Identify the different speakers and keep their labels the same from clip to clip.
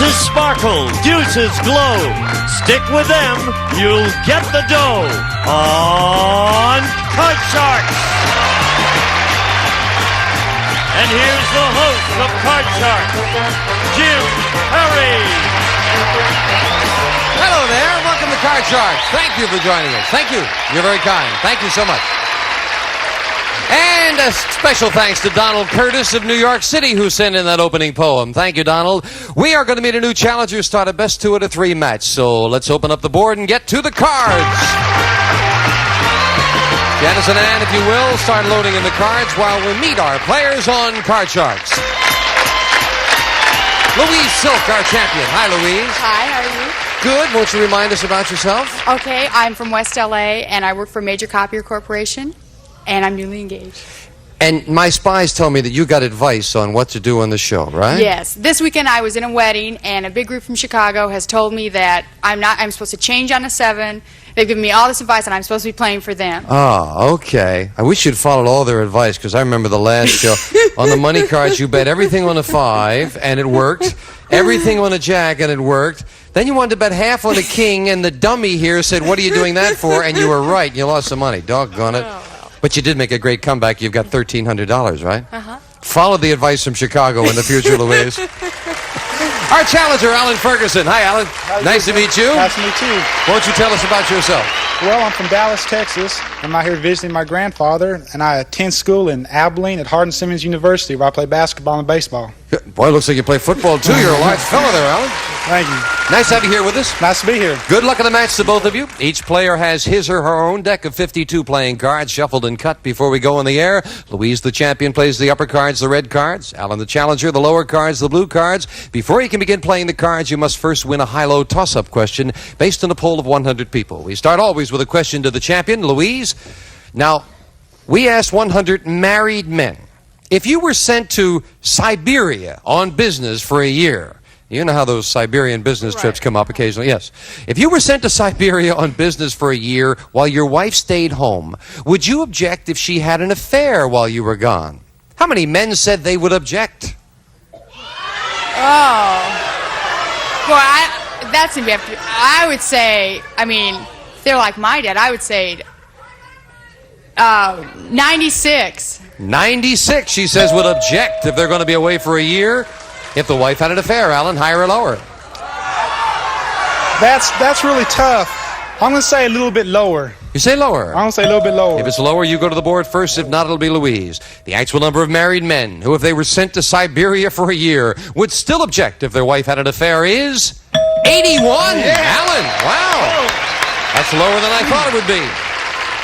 Speaker 1: Aces sparkle, deuces glow. Stick with them, you'll get the dough on Card Sharks. And here's the host of Card Sharks, Jim Perry.
Speaker 2: Hello there, welcome to Card Sharks. Thank you for joining us. Thank you. You're very kind. Thank you so much. And a special thanks to Donald Curtis of New York City, who sent in that opening poem. Thank you, Donald. We are going to meet a new challenger, start a best 2 out of 3 match. So let's open up the board and get to the cards. Janice and Ann, if you will, start loading in the cards while we meet our players on Card Sharks. Louise Silk, our champion. Hi, Louise.
Speaker 3: Hi, how are you?
Speaker 2: Good. Won't you remind us about yourself?
Speaker 3: Okay, I'm from West LA, and I work for Major Copier Corporation, and I'm newly engaged.
Speaker 2: And my spies tell me that you got advice on what to do on the show, right?
Speaker 3: Yes. This weekend I was in a wedding, and a big group from Chicago has told me that I'm supposed to change on a 7. They've given me all this advice, and I'm supposed to be playing for them.
Speaker 2: Oh, okay. I wish you'd followed all their advice, because I remember the last show. On the money cards, you bet everything on a 5, and it worked. Everything on a jack, and it worked. Then you wanted to bet half on a king, and the dummy here said, what are you doing that for? And you were right. You lost some money. Doggone it. But you did make a great comeback. You've got $1,300, right?
Speaker 3: Uh-huh.
Speaker 2: Follow the advice from Chicago in the future, Louise. Our challenger, Alan Ferguson. Hi, Alan. Nice to meet you.
Speaker 4: Nice to meet you.
Speaker 2: Won't you tell us about yourself?
Speaker 4: Well, I'm from Dallas, Texas. I'm out here visiting my grandfather, and I attend school in Abilene at Hardin-Simmons University, where I play basketball and baseball.
Speaker 2: Boy, looks like you play football, too. You're a large fellow there, Alan.
Speaker 4: Thank you.
Speaker 2: Nice to have you here with us.
Speaker 4: Nice to be here.
Speaker 2: Good luck in the match to both of you. Each player has his or her own deck of 52 playing cards, shuffled and cut before we go on the air. Louise, the champion, plays the upper cards, the red cards. Alan, the challenger, the lower cards, the blue cards. Before you can begin playing the cards, you must first win a high-low toss-up question based on a poll of 100 people. We start always with a question to the champion, Louise. Now, we asked 100 married men, if you were sent to Siberia on business for a year, you know how those Siberian business trips come up occasionally? Yes. If you were sent to Siberia on business for a year while your wife stayed home, would you object if she had an affair while you were gone? How many men said they would object?
Speaker 3: Oh. Well, that's going to be up to you. I would say, I mean, if they're like my dad, I would say 96.
Speaker 2: 96, she says, would object if they're going to be away for a year. If the wife had an affair, Alan, higher or lower?
Speaker 4: That's really tough. I'm going to say a little bit lower.
Speaker 2: You say lower.
Speaker 4: I'm going to say a little bit lower.
Speaker 2: If it's lower, you go to the board first. If not, it'll be Louise. The actual number of married men who, if they were sent to Siberia for a year, would still object if their wife had an affair is 81. Yeah. Alan, wow. That's lower than I thought it would be.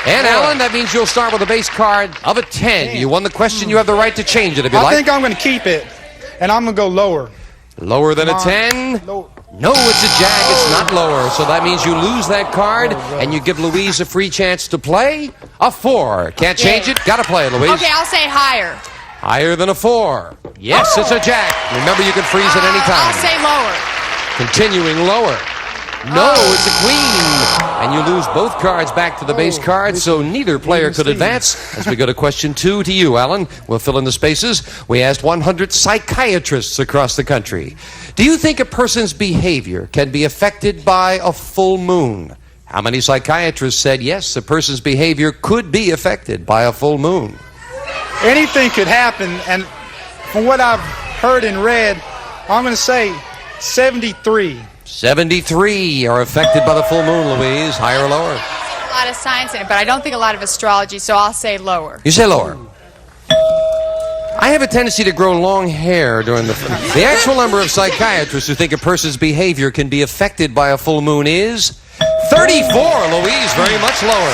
Speaker 2: And Alan, that means you'll start with a base card of a 10. You won the question. You have the right to change it if you like.
Speaker 4: I think I'm going to keep it, and I'm going to go lower.
Speaker 2: Lower than a 10?
Speaker 4: Lower.
Speaker 2: No, it's a jag. It's not lower. So that means you lose that card, and you give Louise a free chance to play. A 4. Can't change it. Got to play it, Louise.
Speaker 3: Okay, I'll say higher.
Speaker 2: Higher than a 4. Yes, it's a jack. Remember, you can freeze at any time.
Speaker 3: I'll say lower.
Speaker 2: Continuing lower. No, it's a queen. And you lose both cards back to the base card, so neither player could advance. As we go to question 2 to you, Alan. We'll fill in the spaces. We asked 100 psychiatrists across the country. Do you think a person's behavior can be affected by a full moon? How many psychiatrists said yes, a person's behavior could be affected by a full moon?
Speaker 4: Anything could happen, and from what I've heard and read, I'm going to say 73.
Speaker 2: 73 are affected by the full moon, Louise. Higher or lower?
Speaker 3: A lot of science in it, but I don't think a lot of astrology, so I'll say lower.
Speaker 2: You say lower. I have a tendency to grow long hair during the actual number of psychiatrists who think a person's behavior can be affected by a full moon is 34. Louise, very much lower.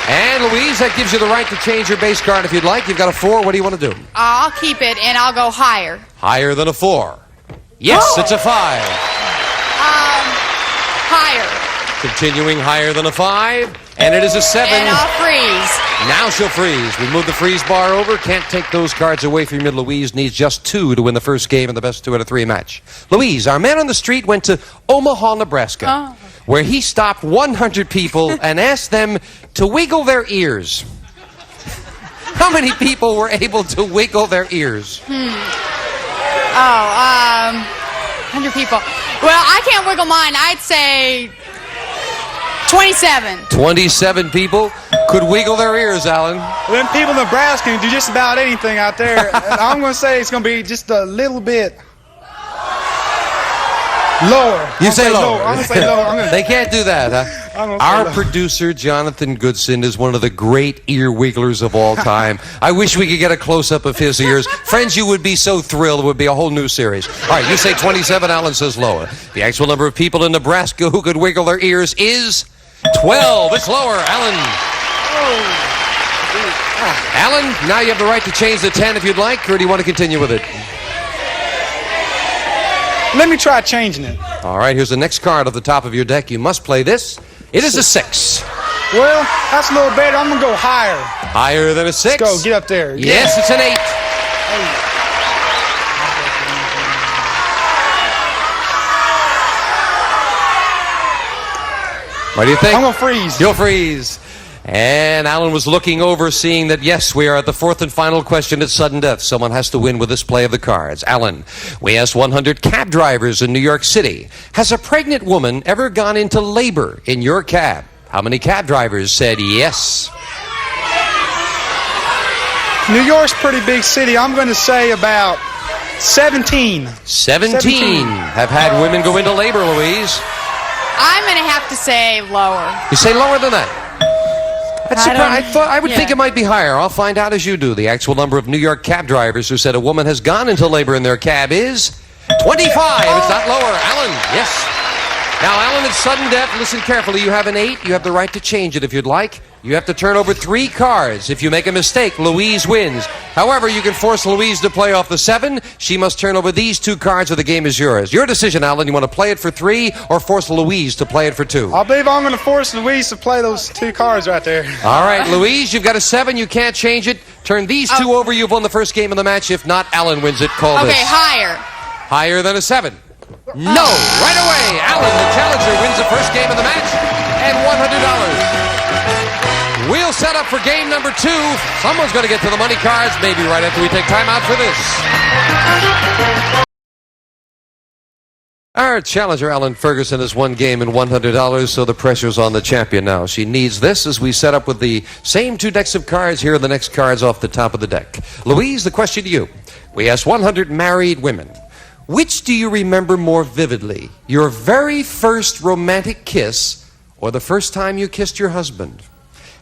Speaker 2: And Louise, that gives you the right to change your base card if you'd like. You've got a 4. What do you want to do?
Speaker 3: I'll keep it, and I'll go higher.
Speaker 2: Higher than a 4. Yes, it's a 5.
Speaker 3: Higher.
Speaker 2: Continuing higher than a 5. And it is a 7.
Speaker 3: And I'll freeze.
Speaker 2: Now she'll freeze. We move the freeze bar over. Can't take those cards away from you. Louise needs just 2 to win the first game in the best 2 out of 3 match. Louise, our man on the street went to Omaha, Nebraska, where he stopped 100 people and asked them to wiggle their ears. How many people were able to wiggle their ears?
Speaker 3: 100 people. Well, I can't wiggle mine. I'd say 27.
Speaker 2: 27 people could wiggle their ears, Alan.
Speaker 4: Them people in Nebraska can do just about anything out there. And I'm going to say it's going to be just a little bit lower.
Speaker 2: You say lower.
Speaker 4: I'm going to say lower.
Speaker 2: They can't do that, huh? Our producer, Jonathan Goodson, is one of the great ear wigglers of all time. I wish we could get a close-up of his ears. Friends, you would be so thrilled. It would be a whole new series. All right, you say 27, Alan says lower. The actual number of people in Nebraska who could wiggle their ears is 12. It's lower, Alan. Alan, now you have the right to change the 10 if you'd like, or do you want to continue with it?
Speaker 4: Let me try changing it.
Speaker 2: All right, here's the next card at the top of your deck. You must play this. It is a 6.
Speaker 4: Well, that's a little better. I'm going to go higher.
Speaker 2: Higher than a 6?
Speaker 4: Let's go. Get up there.
Speaker 2: Yes, it's an 8. What do you think?
Speaker 4: I'm going to freeze.
Speaker 2: You'll freeze. And Alan was looking over, seeing that, yes, we are at the fourth and final question at sudden death. Someone has to win with this play of the cards. Alan, we asked 100 cab drivers in New York City, has a pregnant woman ever gone into labor in your cab? How many cab drivers said yes?
Speaker 4: New York's a pretty big city. I'm going to say about 17.
Speaker 2: 17 have had women go into labor, Louise.
Speaker 3: I'm going to have to say lower.
Speaker 2: You say lower than that? I would think it might be higher. I'll find out as you do. The actual number of New York cab drivers who said a woman has gone into labor in their cab is 25. It's not lower. Alan, yes. Now, Alan, it's sudden death. Listen carefully. You have an 8. You have the right to change it if you'd like. You have to turn over 3 cards. If you make a mistake, Louise wins. However, you can force Louise to play off the 7. She must turn over these 2 cards or the game is yours. Your decision, Alan. You want to play it for 3 or force Louise to play it for 2?
Speaker 4: I believe I'm going to force Louise to play those 2 cards right there.
Speaker 2: All right, Louise, you've got a 7. You can't change it. Turn these 2 over. You've won the first game of the match. If not, Alan wins it. Call this.
Speaker 3: Okay, higher.
Speaker 2: Higher than a 7. No! Right away, Alan, the challenger, wins the first game of the match and $100. We'll set up for game number 2. Someone's going to get to the money cards, maybe right after we take time out for this. Our challenger, Alan Ferguson, has 1 game and $100, so the pressure's on the champion now. She needs this as we set up with the same 2 decks of cards. Here are the next cards off the top of the deck. Louise, the question to you. We asked 100 married women. Which do you remember more vividly? Your very first romantic kiss or the first time you kissed your husband?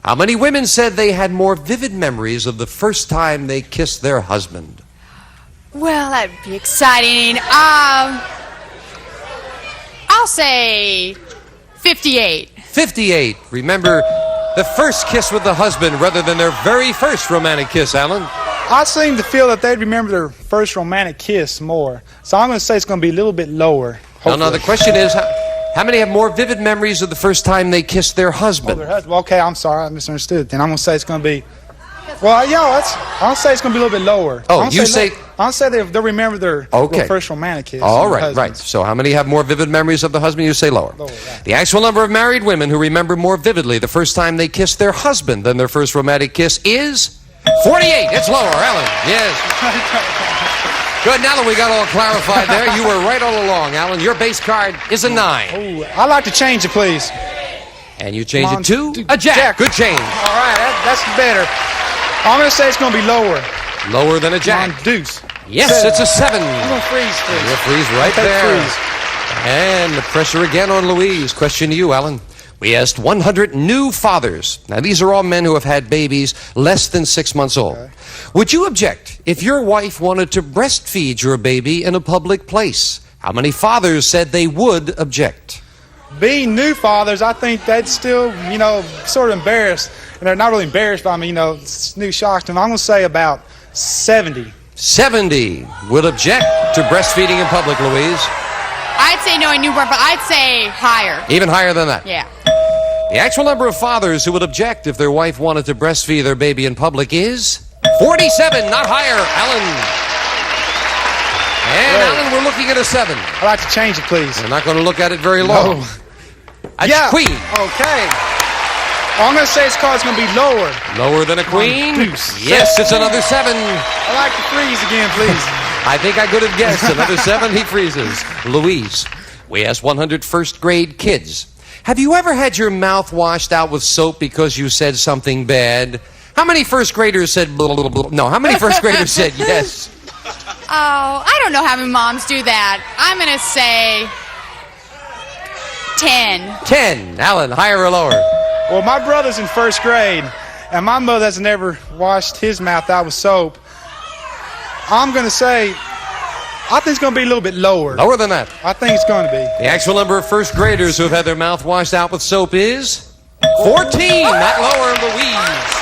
Speaker 2: How many women said they had more vivid memories of the first time they kissed their husband?
Speaker 3: Well, that'd be exciting. I'll say 58.
Speaker 2: 58. Remember the first kiss with the husband rather than their very first romantic kiss, Alan?
Speaker 4: I seem to feel that they'd remember their first romantic kiss more. So I'm going to say it's going to be a little bit lower.
Speaker 2: No, the question is, how many have more vivid memories of the first time they kissed their husband?
Speaker 4: Okay, I'm sorry, I misunderstood. Then I'm going to say it's going to be, well, I'll say it's going to be a little bit lower.
Speaker 2: Oh, you say...
Speaker 4: I'll say they'll remember their first romantic kiss.
Speaker 2: All right, right. So how many have more vivid memories of the husband? You say lower.
Speaker 4: Lower, right.
Speaker 2: The actual number of married women who remember more vividly the first time they kissed their husband than their first romantic kiss is 48. It's lower, Alan. Yes. Good. Now that we got all clarified there, you were right all along, Alan. Your base card is a 9.
Speaker 4: Oh, I'd like to change it, please.
Speaker 2: And you change it to a jack. Good change.
Speaker 4: All right, that's better. I'm going to say it's going to be lower.
Speaker 2: Lower than a jack.
Speaker 4: Deuce.
Speaker 2: Yes, it's a 7.
Speaker 4: I'm going to freeze, please.
Speaker 2: You'll freeze right there. And the pressure again on Louise. Question to you, Alan. We asked 100 new fathers. Now, these are all men who have had babies less than 6 months old. Okay. Would you object if your wife wanted to breastfeed your baby in a public place? How many fathers said they would object?
Speaker 4: Being new fathers, I think they'd still, sort of embarrassed. And they're not really embarrassed by me, it's new shocks. And I'm going to say about 70.
Speaker 2: 70 would object to breastfeeding in public, Louise.
Speaker 3: I'd say no, a newborn, but I'd say higher.
Speaker 2: Even higher than that?
Speaker 3: Yeah.
Speaker 2: The actual number of fathers who would object if their wife wanted to breastfeed their baby in public is 47, not higher, Alan. And Alan, we're looking at a 7.
Speaker 4: I'd like to change it, please.
Speaker 2: We're not going to look at it very long.
Speaker 4: No.
Speaker 2: A queen.
Speaker 4: Okay. I'm going to say it's going to be lower.
Speaker 2: Lower than a queen?
Speaker 4: Deuce.
Speaker 2: Yes, it's another 7.
Speaker 4: I'd like to freeze again, please.
Speaker 2: I think I could have guessed. Another 7, he freezes. Louise, we asked 100 first grade kids. Have you ever had your mouth washed out with soap because you said something bad? How many first graders said blah, blah, blah? No, how many first graders said yes?
Speaker 3: Oh, I don't know how many moms do that. I'm going to say 10.
Speaker 2: 10. Alan, higher or lower?
Speaker 4: Well, my brother's in first grade, and my mother has never washed his mouth out with soap. I'm going to say, I think it's going to be a little bit lower.
Speaker 2: Lower than that.
Speaker 4: I think it's going to be.
Speaker 2: The actual number of first graders who have had their mouth washed out with soap is 14. Not lower, Louise.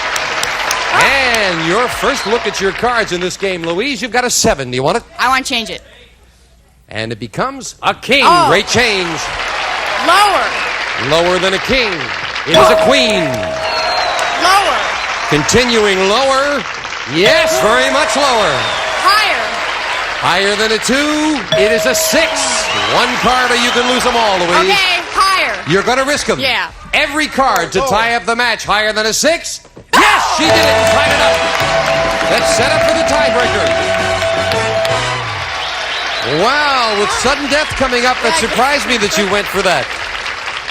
Speaker 2: And your first look at your cards in this game, Louise, you've got a 7. Do you want it?
Speaker 3: I want to change it.
Speaker 2: And it becomes a king.
Speaker 3: Oh.
Speaker 2: Great change.
Speaker 3: Lower.
Speaker 2: Lower than a king. It is a queen.
Speaker 3: Lower.
Speaker 2: Continuing lower. Yes, very much lower.
Speaker 3: Higher.
Speaker 2: Higher than a 2. It is a 6. One card or you can lose them all, Louise.
Speaker 3: Okay, higher.
Speaker 2: You're going to risk them.
Speaker 3: Yeah.
Speaker 2: Every card to tie up the match. Higher than a 6. Yes, she did it and tied it up. Let's set up for the tiebreaker. Wow, with sudden death coming up, that surprised me that you went for that.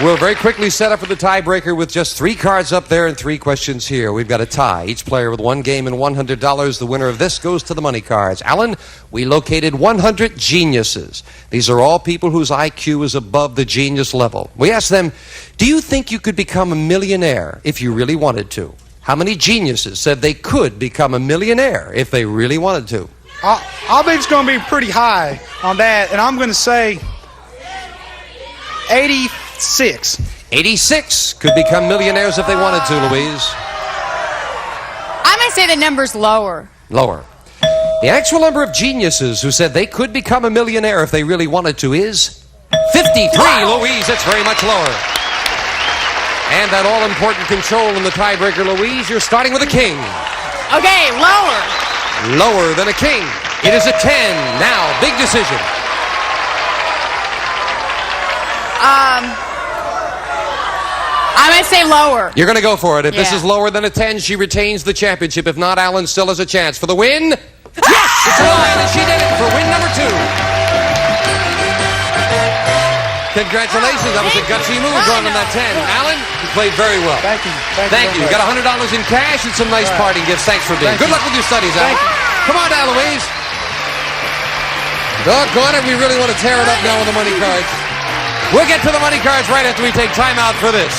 Speaker 2: We'll very quickly set up for the tiebreaker with just 3 cards up there and 3 questions here. We've got a tie. Each player with 1 game and $100. The winner of this goes to the money cards. Alan, we located 100 geniuses. These are all people whose IQ is above the genius level. We asked them, do you think you could become a millionaire if you really wanted to? How many geniuses said they could become a millionaire if they really wanted to?
Speaker 4: I think it's going to be pretty high on that, and I'm going to say 86.
Speaker 2: 86 could become millionaires if they wanted to, Louise.
Speaker 3: I'm going to say the number's lower.
Speaker 2: Lower. The actual number of geniuses who said they could become a millionaire if they really wanted to is 53, Louise. That's very much lower. And that all-important control in the tiebreaker, Louise, you're starting with a king.
Speaker 3: Okay, lower.
Speaker 2: Lower than a king. It is a 10. Now, big decision.
Speaker 3: I'm going to say lower.
Speaker 2: You're going to go for it. If this
Speaker 3: Yeah.
Speaker 2: is lower than a 10, she retains the championship. If not, Alan still has a chance for the win. Yes! It's a 9, and she did it for win number 2. Congratulations. That was a gutsy move going on that 10. Alan, you played very well.
Speaker 4: Thank you.
Speaker 2: Thank you. You got $100 in cash and some nice parting gifts. Thanks for being. Good luck with your studies, Alan. Come on down, Louise. Doggone it, we really want to tear it up now with the money cards. We'll get to the money cards right after we take time out for this.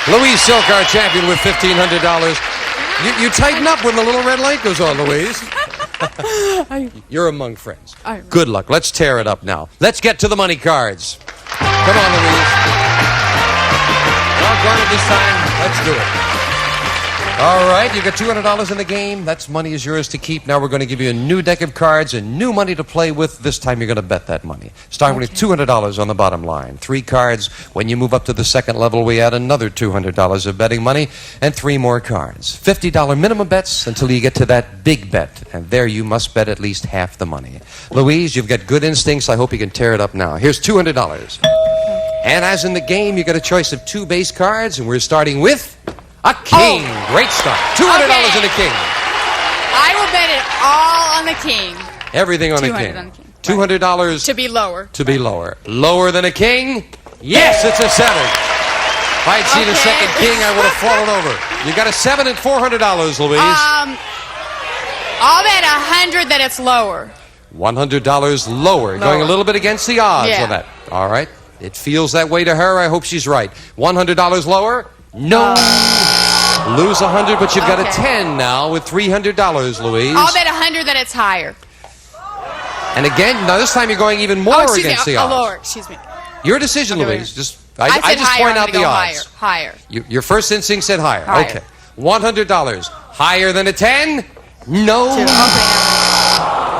Speaker 2: Louise Silk, our champion, with $1,500. You tighten up when the little red light goes on, Louise. You're among friends. Good luck. Let's tear it up now. Let's get to the money cards. Come on, Louise. Doggone it this time. Let's do it. All right, you got $200 in the game. That's money is yours to keep. Now we're going to give you a new deck of cards and new money to play with. This time you're going to bet that money. Starting with $200 on the bottom line. 3 cards. When you move up to the second level, we add another $200 of betting money and 3 more cards. $50 minimum bets until you get to that big bet. And there you must bet at least half the money. Louise, you've got good instincts. I hope you can tear it up now. Here's $200. And as in the game, you got a choice of 2 base cards, and we're starting with a king.
Speaker 3: Oh.
Speaker 2: Great start. $200
Speaker 3: Okay.
Speaker 2: in a king.
Speaker 3: I will bet it all on the king.
Speaker 2: Everything on a
Speaker 3: 200
Speaker 2: king.
Speaker 3: on the king.
Speaker 2: $200
Speaker 3: To be lower.
Speaker 2: to be lower. Lower than a king? Yes, it's a 7. If I'd seen a
Speaker 3: Okay.
Speaker 2: second king, I would have fallen over. You got a 7 and $400, Louise.
Speaker 3: I'll bet 100 that it's lower.
Speaker 2: $100 lower. Going a little bit against the odds
Speaker 3: Yeah.
Speaker 2: on that. All right. It feels that way to her. I hope she's right. $100 lower? No. Lose 100, but you've got a
Speaker 3: Okay.
Speaker 2: 10 now with $300, Louise.
Speaker 3: I'll bet 100 that it's higher.
Speaker 2: And again, now this time you're going even more
Speaker 3: Excuse
Speaker 2: against
Speaker 3: me,
Speaker 2: the odds.
Speaker 3: lower. Excuse me.
Speaker 2: Your decision,
Speaker 3: Okay, wait a
Speaker 2: Louise.
Speaker 3: minute.
Speaker 2: I
Speaker 3: said
Speaker 2: just
Speaker 3: higher.
Speaker 2: point
Speaker 3: I'm
Speaker 2: out
Speaker 3: gonna
Speaker 2: the
Speaker 3: go
Speaker 2: odds.
Speaker 3: Higher.
Speaker 2: Your first instinct said higher.
Speaker 3: Higher.
Speaker 2: Okay. $100. Higher than a 10? No.
Speaker 3: Okay.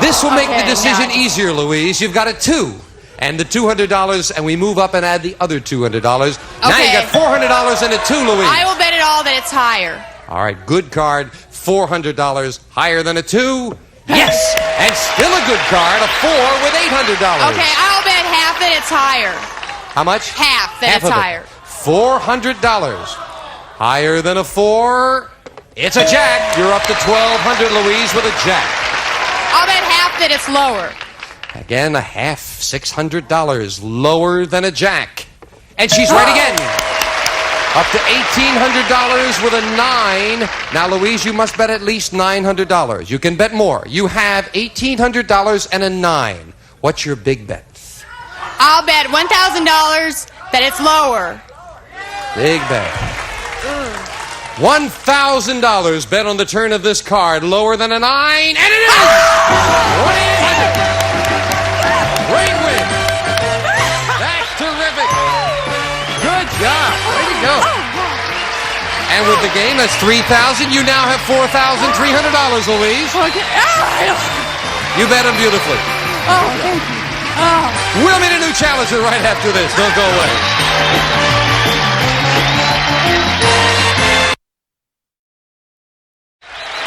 Speaker 2: This will make the
Speaker 3: Okay,
Speaker 2: decision
Speaker 3: now-
Speaker 2: easier, Louise. You've got a 2. And the $200, and we move up and add the other $200. Now you
Speaker 3: Okay.
Speaker 2: got $400 and a 2, Louise.
Speaker 3: I will bet it all that it's higher.
Speaker 2: All right, good card. $400. Higher than a 2? Yes. And still a good card. A 4 with $800.
Speaker 3: Okay, I'll bet half that it's higher.
Speaker 2: How much?
Speaker 3: Half that
Speaker 2: Half
Speaker 3: it's
Speaker 2: of it.
Speaker 3: higher.
Speaker 2: $400. Higher than a 4. It's a jack. You're up to 1,200, Louise, with a jack.
Speaker 3: I'll bet half that it's lower.
Speaker 2: Again, a half, $600, lower than a jack. And she's right again. Up to $1,800 with a 9. Now, Louise, you must bet at least $900. You can bet more. You have $1,800 and a 9. What's your big bet?
Speaker 3: I'll bet $1,000 that it's lower.
Speaker 2: Big bet. $1,000 bet on the turn of this card. Lower than a 9, and it is! 1,800. Great win. That's terrific. Good job. Way to go. And with the game, that's $3,000. You now have $4,300, Louise.
Speaker 3: Okay.
Speaker 2: You bet him beautifully.
Speaker 3: Oh, thank you. Oh.
Speaker 2: We'll meet a new challenger right after this. Don't go away.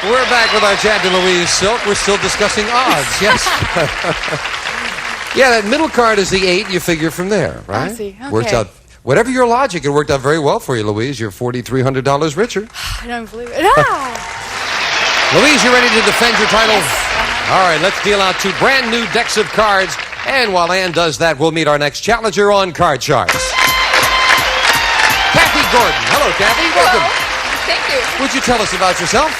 Speaker 2: We're back with our champion, Louise Silk. We're still discussing odds. Yes. Yeah, that middle card is the 8. You figure from there, right?
Speaker 3: I see. Okay.
Speaker 2: Works out. Whatever your logic, it worked out very well for you, Louise. You're $4,300 richer.
Speaker 3: I don't believe it. Ah!
Speaker 2: Louise, you ready to defend your title?
Speaker 3: Yes.
Speaker 2: All right, let's deal out 2 brand new decks of cards. And while Ann does that, we'll meet our next challenger on Card Sharks. Kathy Gordon. Hello, Kathy. Welcome.
Speaker 5: Thank you.
Speaker 2: Would you tell us about yourself?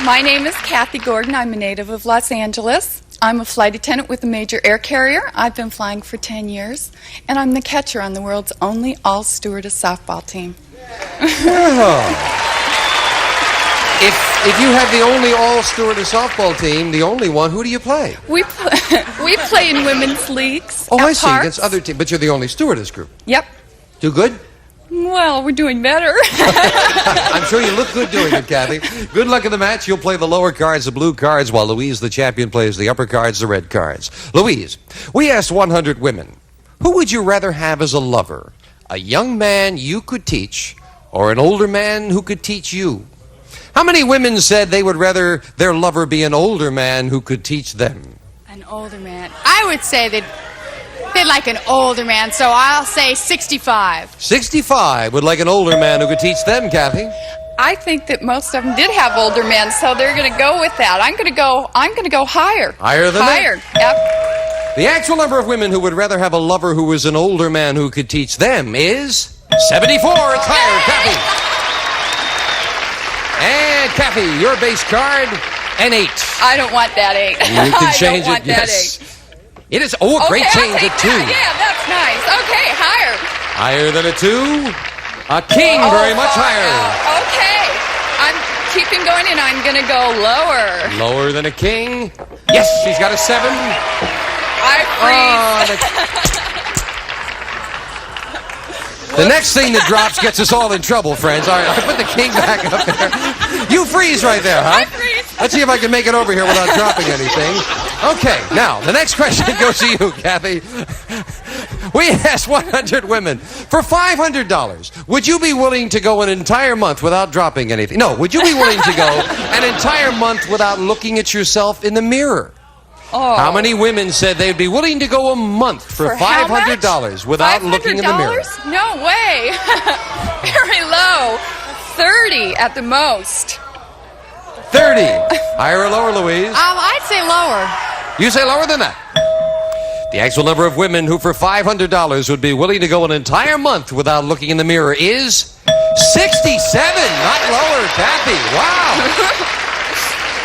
Speaker 5: My name is Kathy Gordon. I'm a native of Los Angeles. I'm a flight attendant with a major air carrier. I've been flying for 10 years. And I'm the catcher on the world's only all-stewardess softball team. If you have the only all-stewardess softball team, the only one, who do you play? We play in women's leagues.
Speaker 2: Oh,
Speaker 5: at
Speaker 2: I see.
Speaker 5: parks.
Speaker 2: That's other team. But you're the only stewardess group.
Speaker 5: Yep.
Speaker 2: Do good?
Speaker 5: Well, we're doing better.
Speaker 2: I'm sure you look good doing it, Kathy. Good luck in the match. You'll play the lower cards, the blue cards, while Louise, the champion, plays the upper cards, the red cards. Louise, we asked 100 women, who would you rather have as a lover? A young man you could teach, or an older man who could teach you? How many women said they would rather their lover be an older man who could teach them?
Speaker 3: An older man. I would say they'd like an older man, so I'll say 65.
Speaker 2: 65 would like an older man who could teach them, Kathy.
Speaker 5: I think that most of them did have older men, so they're going to go with that. I'm going to go higher.
Speaker 2: Higher than
Speaker 5: higher.
Speaker 2: that?
Speaker 5: Yep.
Speaker 2: The actual number of women who would rather have a lover who was an older man who could teach them is 74. It's higher, Kathy. And Kathy, your base card, an 8.
Speaker 5: I don't want that 8.
Speaker 2: You can change
Speaker 5: I don't want
Speaker 2: it,
Speaker 5: that
Speaker 2: yes.
Speaker 5: 8.
Speaker 2: It is, oh, a great
Speaker 5: Okay,
Speaker 2: change at 2.
Speaker 5: Yeah, that's nice. Okay, higher.
Speaker 2: Higher than a 2. A king, very much higher.
Speaker 5: Okay. I'm keeping going and I'm going to go lower.
Speaker 2: Lower than a king. Yes, she's got a 7.
Speaker 5: I freeze.
Speaker 2: The next thing that drops gets us all in trouble, friends. All right, I'll put the king back up there. You freeze right there, huh?
Speaker 5: I freeze.
Speaker 2: Let's see if I can make it over here without dropping anything. Okay, now, the next question goes to you, Kathy. We asked 100 women, for $500, would you be willing to go an entire month without dropping anything? No, would you be willing to go an entire month without looking at yourself in the mirror?
Speaker 5: Oh.
Speaker 2: How many women said they'd be willing to go a month for $500 without looking in the mirror?
Speaker 5: No way. Very low. 30 at the most.
Speaker 2: 30. Higher or lower, Louise?
Speaker 3: I'd say lower.
Speaker 2: You say lower than that. The actual number of women who for $500 would be willing to go an entire month without looking in the mirror is 67. Not lower, Kathy. Wow.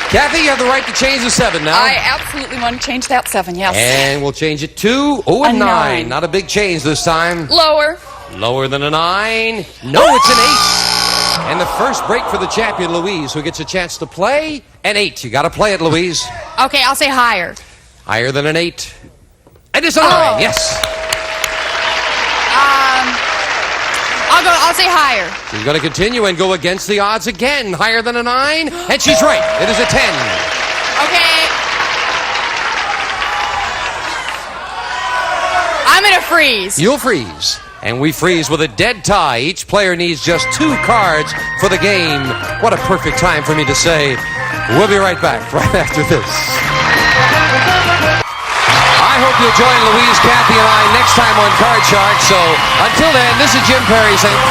Speaker 2: Kathy, you have the right to change the 7 now.
Speaker 5: I absolutely want to change that 7, yes.
Speaker 2: And we'll change it to, a 9.
Speaker 5: 9.
Speaker 2: Not a big change this time.
Speaker 5: Lower.
Speaker 2: Lower than a 9. No, it's an 8. And the first break for the champion, Louise, who gets a chance to play, an 8. You got to play it, Louise.
Speaker 3: Okay, I'll say higher.
Speaker 2: Higher than an 8. And it's a 9, yes.
Speaker 3: I'll say higher.
Speaker 2: She's going to continue and go against the odds again. Higher than a 9. And she's right. It is a 10.
Speaker 3: Okay. I'm going to freeze.
Speaker 2: You'll freeze. And we freeze with a dead tie. Each player needs just 2 cards for the game. What a perfect time for me to say, we'll be right back right after this. I hope you'll join Louise, Kathy, and I next time on Card Shark. So until then, this is Jim Perry saying...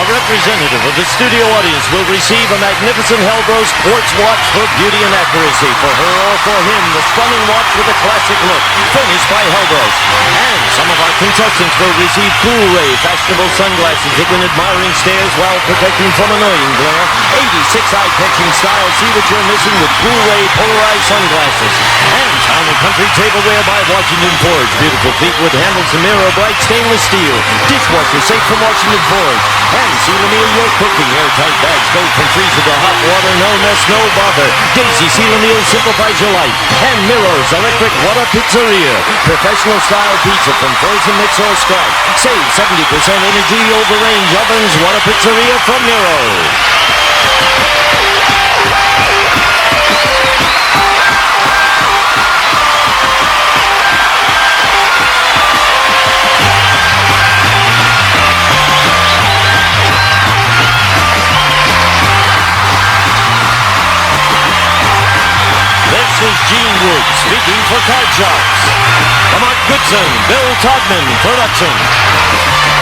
Speaker 1: representative of the studio audience will receive a magnificent Hellbro sports watch for beauty and accuracy. For her or for him, the stunning watch with a classic look, furnished by Hellbro. And some of our contestants will receive cool ray fashionable sunglasses that can admiring stares while protecting from annoying glare. 86 eye-catching style. See what you're missing with cool ray polarized sunglasses. And Town and Country tableware by Washington Forge. Beautiful feet with handles and mirror, bright stainless steel. Dishwasher safe from Washington Forge. And seal a meal you're cooking. Airtight bags go from freezer to hot water. No mess, no bother. Daisy Seal a Meal simplifies your life. And Mirrors Electric Water Pizzeria. Professional style pizza from frozen mix or scratch. Save 70% energy over range ovens. Water Pizzeria from Miro. This is Gene Wood speaking for Card Sharks. Lamont Goodson, Bill Todman, production.